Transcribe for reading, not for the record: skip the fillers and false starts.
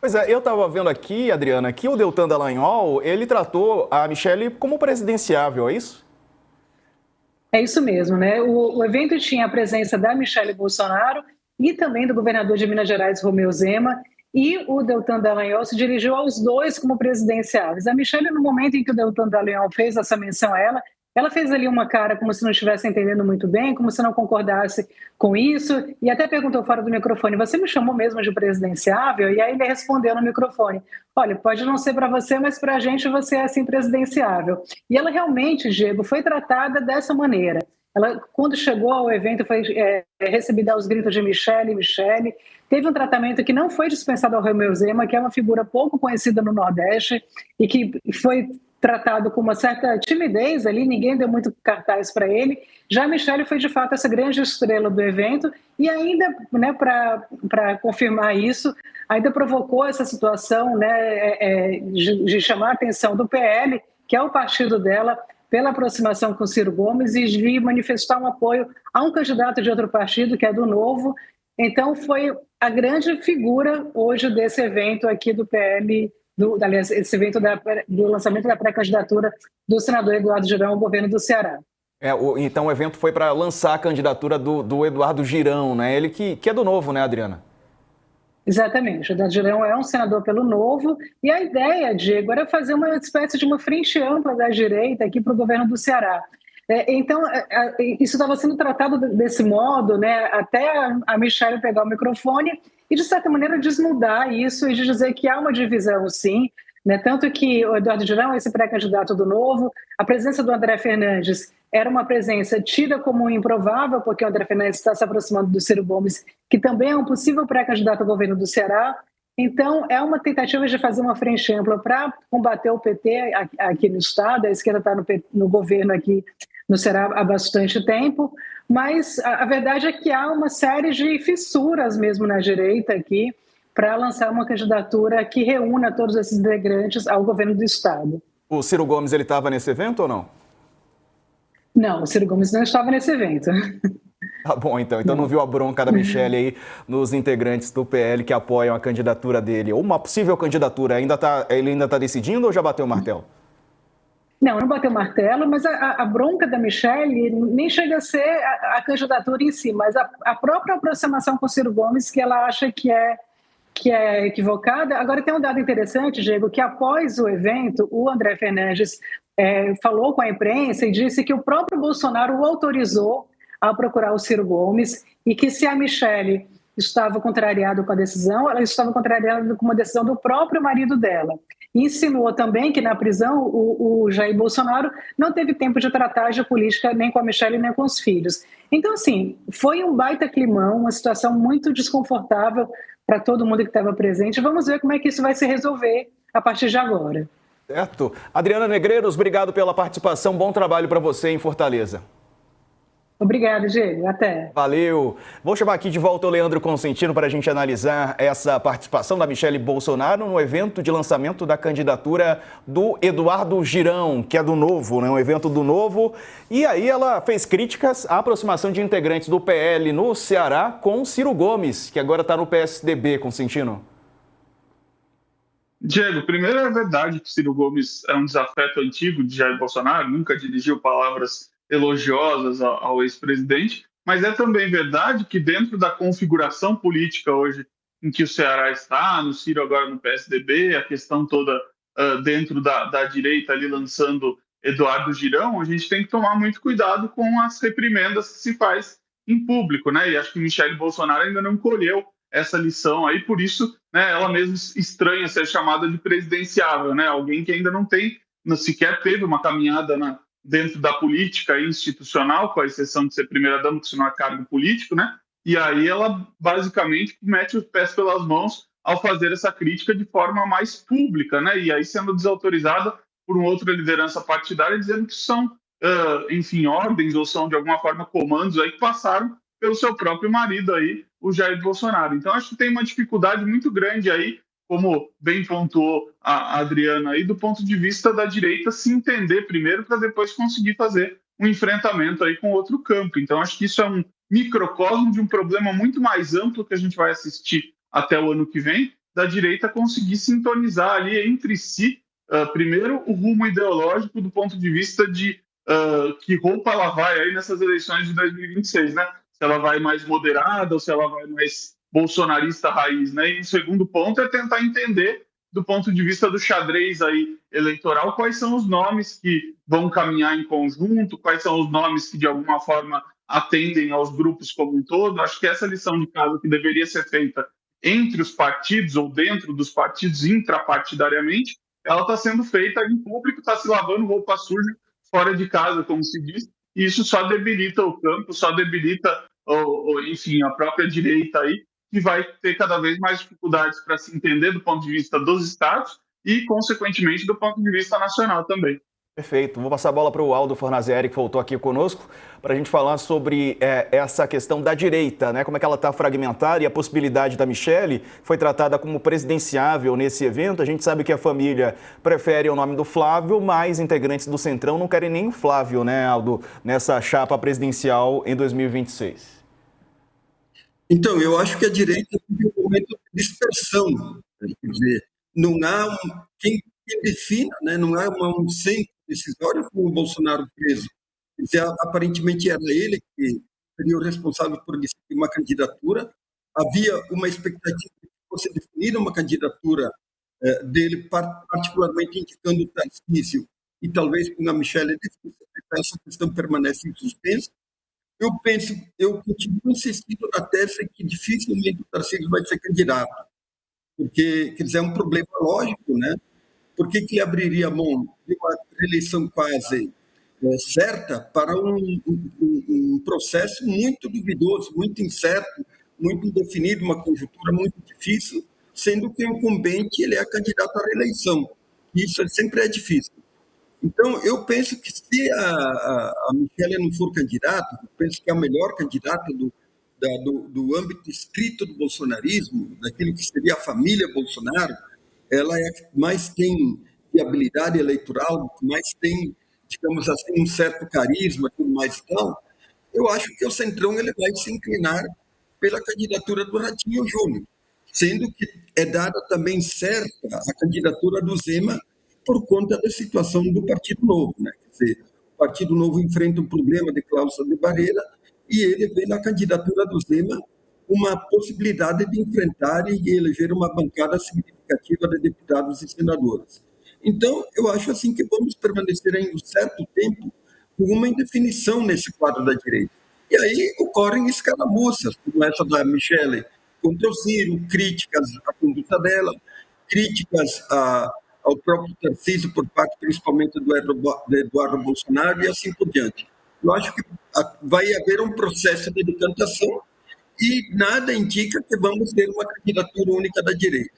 Pois é, eu estava vendo aqui, Adriana, que o Deltan Dallagnol, ele tratou a Michelle como presidenciável, é isso? É isso mesmo, né? O evento tinha a presença da Michelle Bolsonaro e também do governador de Minas Gerais, Romeu Zema, e o Deltan Dallagnol se dirigiu aos dois como presidenciáveis. A Michelle, no momento em que o Deltan Dallagnol fez essa menção a ela fez ali uma cara como se não estivesse entendendo muito bem, como se não concordasse com isso, e até perguntou fora do microfone: você me chamou mesmo de presidenciável? E aí ele respondeu no microfone: olha, pode não ser para você, mas para a gente você é assim presidenciável. E ela realmente, Diego, foi tratada dessa maneira. Ela, quando chegou ao evento, foi recebida aos gritos de Michelle, Michelle. Teve um tratamento que não foi dispensado ao Romeu Zema, que é uma figura pouco conhecida no Nordeste e que foi tratado com uma certa timidez ali, ninguém deu muito cartaz para ele. Já a Michelle foi, de fato, essa grande estrela do evento e ainda, né, para confirmar isso, ainda provocou essa situação, né, de chamar a atenção do PL, que é o partido dela, pela aproximação com Ciro Gomes e de manifestar um apoio a um candidato de outro partido, que é do Novo. Então, foi a grande figura hoje desse evento aqui do PL, aliás, esse evento do lançamento da pré-candidatura do senador Eduardo Girão ao governo do Ceará. Então o evento foi para lançar a candidatura do Eduardo Girão, né? Ele que é do Novo, né, Adriana? Exatamente. O Eduardo Girão é um senador pelo Novo e a ideia, Diego, era fazer uma espécie de uma frente ampla da direita aqui para o governo do Ceará. Então, isso estava sendo tratado desse modo, né, até a Michelle pegar o microfone e, de certa maneira, desnudar isso e de dizer que há uma divisão, sim, né, tanto que o Eduardo Girão, esse pré-candidato do Novo, a presença do André Fernandes era uma presença tida como improvável, porque o André Fernandes está se aproximando do Ciro Gomes, que também é um possível pré-candidato ao governo do Ceará. Então, é uma tentativa de fazer uma frente ampla para combater o PT aqui no Estado. A esquerda está no governo aqui no Ceará há bastante tempo, mas a verdade é que há uma série de fissuras mesmo na direita aqui para lançar uma candidatura que reúna todos esses integrantes ao governo do Estado. O Ciro Gomes, ele estava nesse evento ou não? Não, o Ciro Gomes não estava nesse evento. Tá bom, então. Então não viu a bronca da Michelle aí nos integrantes do PL que apoiam a candidatura dele. Ou uma possível candidatura, ele ainda está decidindo ou já bateu o martelo? Não bateu o martelo, mas a bronca da Michelle nem chega a ser a candidatura em si, mas a própria aproximação com o Ciro Gomes, que ela acha que é equivocada. Agora, tem um dado interessante, Diego, que após o evento, o André Fernandes falou com a imprensa e disse que o próprio Bolsonaro o autorizou a procurar o Ciro Gomes e que se a Michelle estava contrariada com a decisão, ela estava contrariada com uma decisão do próprio marido dela. E insinuou também que na prisão o Jair Bolsonaro não teve tempo de tratar de política nem com a Michelle nem com os filhos. Então, assim, foi um baita climão, uma situação muito desconfortável para todo mundo que estava presente. Vamos ver como é que isso vai se resolver a partir de agora. Certo. Adriana Negreiros, obrigado pela participação. Bom trabalho para você em Fortaleza. Obrigada, Diego. Até. Valeu. Vou chamar aqui de volta o Leandro Consentino para a gente analisar essa participação da Michelle Bolsonaro no evento de lançamento da candidatura do Eduardo Girão, que é do Novo, né? Um evento do Novo. E aí ela fez críticas à aproximação de integrantes do PL no Ceará com Ciro Gomes, que agora está no PSDB, Consentino. Diego, primeiro é verdade que Ciro Gomes é um desafeto antigo de Jair Bolsonaro, nunca dirigiu palavras elogiosas ao ex-presidente, mas é também verdade que dentro da configuração política hoje em que o Ceará está, no Ciro agora no PSDB, a questão toda dentro da direita ali lançando Eduardo Girão, a gente tem que tomar muito cuidado com as reprimendas que se faz em público, né? E acho que Michelle Bolsonaro ainda não colheu essa lição aí, por isso, né, ela mesmo estranha ser chamada de presidenciável, né? Alguém que ainda não sequer teve uma caminhada dentro da política institucional, com a exceção de ser primeira-dama, que isso não é cargo político, né? E aí ela basicamente mete os pés pelas mãos ao fazer essa crítica de forma mais pública, né? E aí sendo desautorizada por uma outra liderança partidária, dizendo que são, enfim, ordens ou são de alguma forma comandos aí que passaram pelo seu próprio marido aí, o Jair Bolsonaro. Então acho que tem uma dificuldade muito grande aí, como bem pontuou a Adriana aí, do ponto de vista da direita se entender primeiro para depois conseguir fazer um enfrentamento aí com outro campo. Então acho que isso é um microcosmo de um problema muito mais amplo que a gente vai assistir até o ano que vem, da direita conseguir sintonizar ali entre si, primeiro, o rumo ideológico do ponto de vista de que roupa ela vai aí nessas eleições de 2026, né? Se ela vai mais moderada ou se ela vai mais bolsonarista raiz, né? E o segundo ponto é tentar entender, do ponto de vista do xadrez aí eleitoral, quais são os nomes que vão caminhar em conjunto, quais são os nomes que de alguma forma atendem aos grupos como um todo. Acho que essa lição de casa que deveria ser feita entre os partidos ou dentro dos partidos intrapartidariamente, ela está sendo feita em público, está se lavando roupa suja fora de casa, como se diz, e isso só debilita o campo, só debilita, enfim, a própria direita aí, que vai ter cada vez mais dificuldades para se entender do ponto de vista dos estados e, consequentemente, do ponto de vista nacional também. Perfeito. Vou passar a bola para o Aldo Fornazieri, que voltou aqui conosco, para a gente falar sobre essa questão da direita, né? Como é que ela está fragmentada e a possibilidade da Michelle foi tratada como presidenciável nesse evento. A gente sabe que a família prefere o nome do Flávio, mas integrantes do Centrão não querem nem o Flávio, né, Aldo, nessa chapa presidencial em 2026. Então, eu acho que a direita vive um momento de dispersão. Quer dizer, não há quem defina, né? Não há um centro decisório com o Bolsonaro preso. Quer dizer, aparentemente era ele que seria o responsável por decidir uma candidatura. Havia uma expectativa de que fosse definida uma candidatura dele, particularmente indicando o Tarcísio e talvez com a Michelle. Essa questão permanece em suspenso. Eu continuo insistindo na tese que dificilmente o Tarcísio vai ser candidato, porque, quer dizer, é um problema lógico, né? Por que ele abriria mão de uma eleição quase certa para um processo muito duvidoso, muito incerto, muito indefinido, uma conjuntura muito difícil, sendo que o incumbente ele é candidato à reeleição. Isso sempre é difícil. Então, eu penso que se a Michelle não for candidata, eu penso que é a melhor candidata do âmbito estrito do bolsonarismo, daquilo que seria a família Bolsonaro, ela é a que mais tem viabilidade eleitoral, que mais tem, digamos assim, um certo carisma, tudo mais e tal. Eu acho que o Centrão ele vai se inclinar pela candidatura do Ratinho Júnior, sendo que é dada também certa a candidatura do Zema por conta da situação do Partido Novo, né? Quer dizer, o Partido Novo enfrenta um problema de cláusula de barreira e ele vê na candidatura do Zema uma possibilidade de enfrentar e eleger uma bancada significativa de deputados e senadores. Então, eu acho assim que vamos permanecer ainda um certo tempo com uma indefinição nesse quadro da direita. E aí ocorrem escaramuças, como essa da Michelle contra o Ciro, críticas à conduta dela, críticas ao próprio Tarcísio por parte principalmente do Eduardo Bolsonaro e assim por diante. Eu acho que vai haver um processo de decantação e nada indica que vamos ter uma candidatura única da direita.